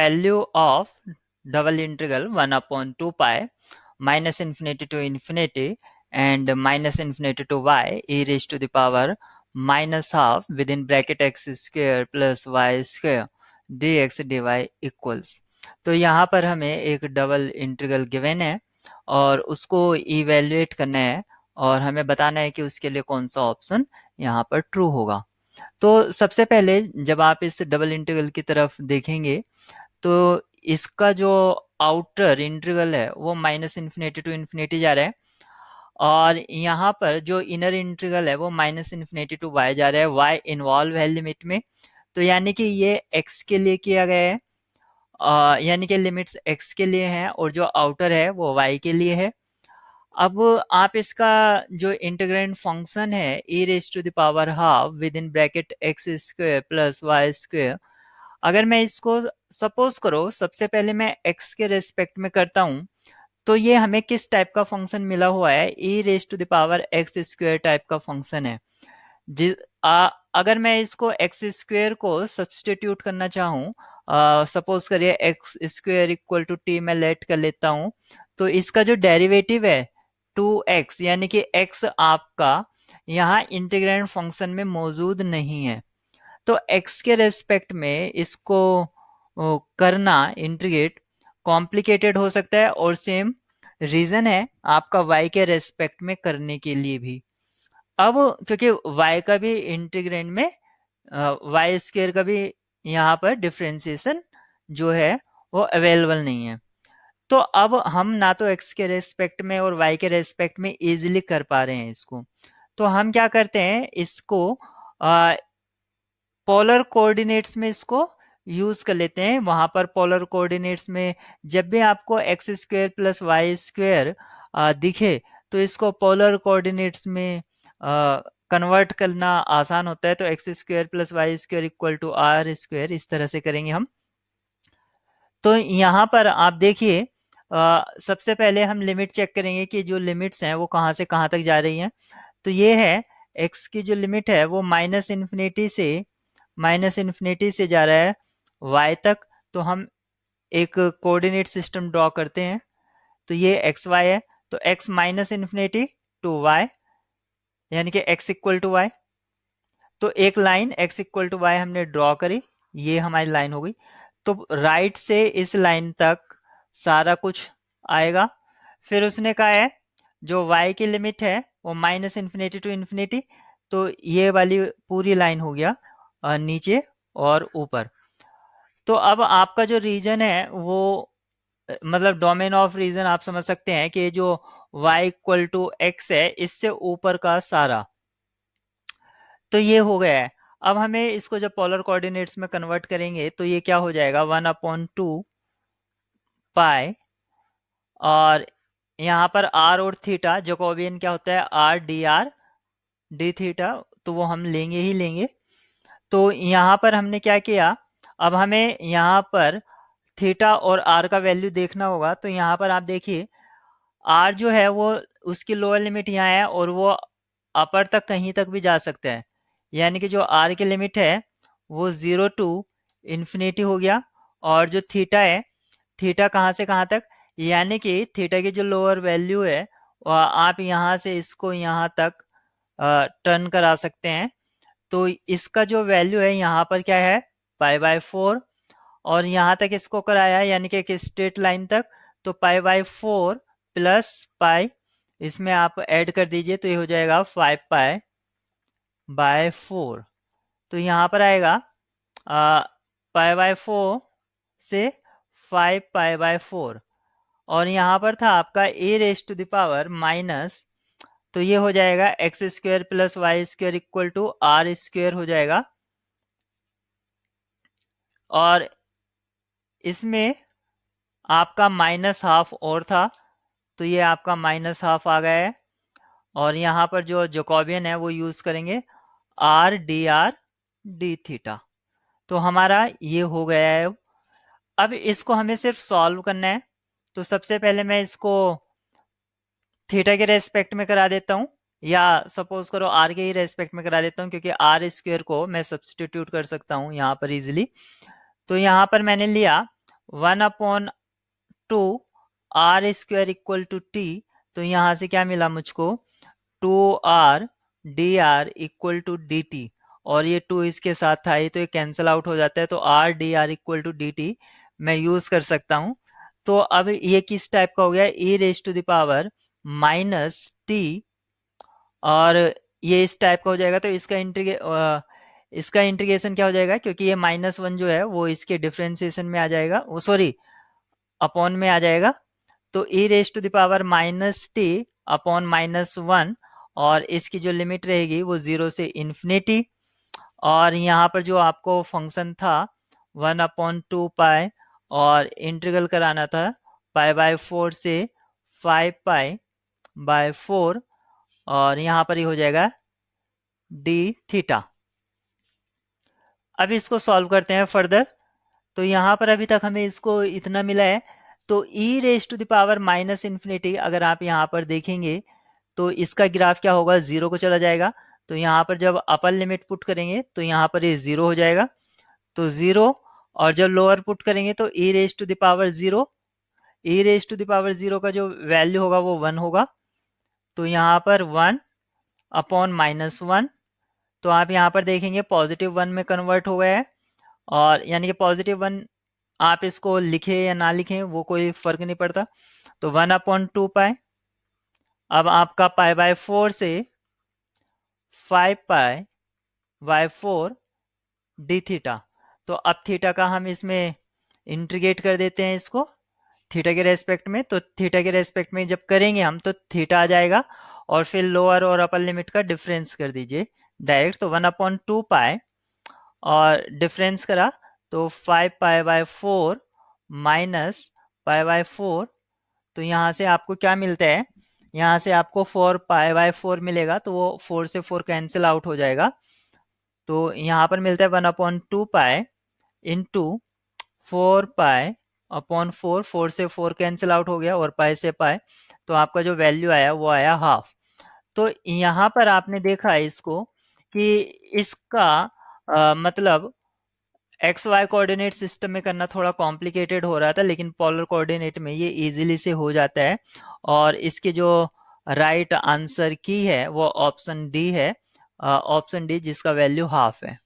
Value of double integral 1/2 pi minus infinity to infinity and minus infinity to Y E raise to the power minus half with in bracket X square plus Y square D X D Y equals. तो यहाँ पर हमें एक double integral given है और उसको evaluate करना है और हमें बताना है कि उसके लिए कौन सा ऑप्शन यहाँ पर ट्रू होगा। तो सबसे पहले जब आप इस डबल इंटीग्रल की तरफ देखेंगे तो इसका जो आउटर इंटीग्रल है वो माइनस इन्फिनिटी टू इन्फिनिटी जा रहा है और यहाँ पर जो इनर इंटीग्रल है वो माइनस इन्फिनिटी टू वाई जा रहा है, वाई इन्वॉल्व है लिमिट में। तो यानी कि ये एक्स के लिए किया गया है, यानी कि लिमिट्स एक्स के लिए हैं और जो आउटर है वो वाई के लिए है। अब आप इसका जो इंटीग्रेंड फंक्शन है e raise to the power half with in bracket X square plus Y square, अगर मैं इसको सपोज करो सबसे पहले मैं x के रेस्पेक्ट में करता हूं तो ये हमें किस टाइप का फंक्शन मिला हुआ है, e raise to the power X square type का फंक्शन है। जि अगर मैं इसको एक्स स्क्वेयर को सब्सटीट्यूट करना चाहूँ, सपोज करिए X square equal to T मैं लेट कर लेता हूँ, तो इसका जो डेरिवेटिव है 2x यानी कि x आपका यहाँ इंटीग्रेंड फंक्शन में मौजूद नहीं है। तो x के रेस्पेक्ट में इसको करना इंटीग्रेट कॉम्प्लिकेटेड हो सकता है और सेम रीजन है आपका y के रेस्पेक्ट में करने के लिए भी। अब क्योंकि y का भी इंटीग्रेंड में वाई स्क्वेयर का भी यहाँ पर डिफ्रेंसिएशन जो है वो अवेलेबल नहीं है। तो अब हम ना तो x के रेस्पेक्ट में और y के रेस्पेक्ट में इजीली कर पा रहे हैं इसको, तो हम क्या करते हैं इसको पोलर कोऑर्डिनेट्स में इसको यूज कर लेते हैं। वहां पर पोलर कोऑर्डिनेट्स में जब भी आपको X square plus Y square दिखे तो इसको पोलर कोऑर्डिनेट्स में कन्वर्ट करना आसान होता है। तो X square plus Y square equal to R square इस तरह से करेंगे हम। तो यहाँ पर आप देखिए सबसे पहले हम लिमिट चेक करेंगे कि जो लिमिट्स हैं वो कहाँ से कहाँ तक जा रही हैं। तो ये है x की जो लिमिट है वो माइनस इन्फिनिटी से जा रहा है y तक। तो हम एक कोऑर्डिनेट सिस्टम ड्रॉ करते हैं। तो ये एक्स वाई है, तो x minus infinity to Y यानी कि x इक्वल टू वाई। तो एक line x equal to Y हमने ड्रॉ करी, ये हमारी लाइन हो गई। तो राइट से इस लाइन तक सारा कुछ आएगा। फिर उसने कहा है जो y की लिमिट है वो माइनस इन्फिनिटी टू इन्फिनिटी, तो ये वाली पूरी लाइन हो गया नीचे और ऊपर। तो अब आपका जो रीजन है वो मतलब डोमेन ऑफ रीजन आप समझ सकते हैं कि जो y इक्वल टू एक्स है इससे ऊपर का सारा, तो ये हो गया है। अब हमें इसको जब पोलर कोऑर्डिनेट्स में कन्वर्ट करेंगे तो ये क्या हो जाएगा 1/2 पाई और यहाँ पर r और थीटा जैकोबियन क्या होता है r dr डी थीटा, तो वो हम लेंगे ही लेंगे। तो यहाँ पर हमने क्या किया, अब हमें यहाँ पर थीटा और r का वैल्यू देखना होगा। तो यहाँ पर आप देखिए r जो है वो उसकी लोअर लिमिट यहाँ है और वो अपर तक कहीं तक भी जा सकता है, यानी कि जो r की लिमिट है वो 0 टू इन्फिनिटी हो गया। और जो थीटा है, थीटा कहाँ से कहाँ तक, यानी कि थीटा की जो लोअर वैल्यू है आप यहाँ से इसको यहाँ तक टर्न करा सकते हैं। तो इसका जो वैल्यू है यहाँ पर क्या है π/4 और यहाँ तक इसको कराया यानी कि एक स्ट्रेट लाइन तक, तो π/4 प्लस पाई इसमें आप ऐड कर दीजिए तो ये हो जाएगा 5π/4। तो यहाँ पर आएगा π/4 से 5π/4 और यहाँ पर था आपका a raise to the power minus, तो ये हो जाएगा X square plus Y square equal to R square हो जाएगा। और इसमें आपका माइनस हाफ और था तो ये आपका माइनस हाफ आ गया है और यहाँ पर जो जैकोबियन है वो यूज करेंगे आर डी थीटा। तो हमारा ये हो गया है। अब इसको हमें सिर्फ सॉल्व करना है। तो सबसे पहले मैं इसको थीटा के रेस्पेक्ट में करा देता हूँ या सपोज करो आर के ही रेस्पेक्ट में करा देता हूँ क्योंकि आर स्क्वेयर को मैं सब्सटीट्यूट कर सकता हूँ यहाँ पर इजीली। तो यहाँ पर मैंने लिया 1/2 R square equal to T. तो यहाँ से क्या मिला मुझको, 2r dr equal to D T, और ये 2 इसके साथ था, ये तो ये कैंसिल आउट हो जाता है, तो r dr equal to D T मैं यूज कर सकता हूँ। तो अब ये किस टाइप का हो गया, e raise to the power minus T, और ये इस टाइप का हो जाएगा। तो इसका इंटीग्रेशन क्या हो जाएगा, क्योंकि ये -1 जो है वो इसके डिफरेंशिएशन में आ जाएगा, वो सॉरी अपॉन में आ जाएगा। तो e raise to the power minus T upon -1, और इसकी जो लिमिट रहेगी वो 0 से इन्फिनिटी, और यहाँ पर जो आपको फंक्शन था 1/2 पाई, और इंटीग्रल कराना था पाई/4 से 5 पाई/4, और यहाँ पर ही हो जाएगा डी थीटा। अब इसको सॉल्व करते हैं फर्दर। तो यहाँ पर अभी तक हमें इसको इतना मिला है। तो e raise to the power minus infinity, अगर आप यहाँ पर देखेंगे तो इसका ग्राफ क्या होगा, 0 को चला जाएगा। तो यहाँ पर जब अपर लिमिट पुट करेंगे तो यहाँ पर ये 0 हो जाएगा, तो 0, और जब लोअर पुट करेंगे तो e raise to the power 0, e raise to the power 0 का जो वैल्यू होगा वो 1 होगा। तो यहाँ पर 1 अपॉन -1, तो आप यहाँ पर देखेंगे +1 में कन्वर्ट हो गया है, और यानी कि +1 आप इसको लिखे या ना लिखें वो कोई फर्क नहीं पड़ता। तो 1/2 पाई, अब आपका पाई/4 से 5 पाई/4 डी थीटा। तो अब थीटा का हम इसमें इंटीग्रेट कर देते हैं इसको थीटा के रेस्पेक्ट में। तो थीटा के रेस्पेक्ट में जब करेंगे हम तो थीटा आ जाएगा, और फिर लोअर और अपर लिमिट का डिफरेंस कर दीजिए डायरेक्ट। तो 1/2 पाई, और डिफरेंस करा तो 5 पाई/4 माइनस पाई/4। तो यहाँ से आपको क्या मिलता है, यहाँ से आपको 4 पाई/4 मिलेगा, तो वो 4 से 4 कैंसिल आउट हो जाएगा। तो यहाँ पर मिलता है 1/2 पाई इंटू 4 पाई/4, 4 से 4 कैंसिल आउट हो गया, और पाई से पाई, तो आपका जो वैल्यू आया वो आया हाफ। तो यहाँ पर आपने देखा है इसको कि इसका मतलब एक्स वाई कोऑर्डिनेट सिस्टम में करना थोड़ा कॉम्प्लिकेटेड हो रहा था, लेकिन पोलर कोऑर्डिनेट में ये इजीली से हो जाता है। और इसके जो राइट आंसर की है वो ऑप्शन डी है, ऑप्शन डी, जिसका वैल्यू हाफ है।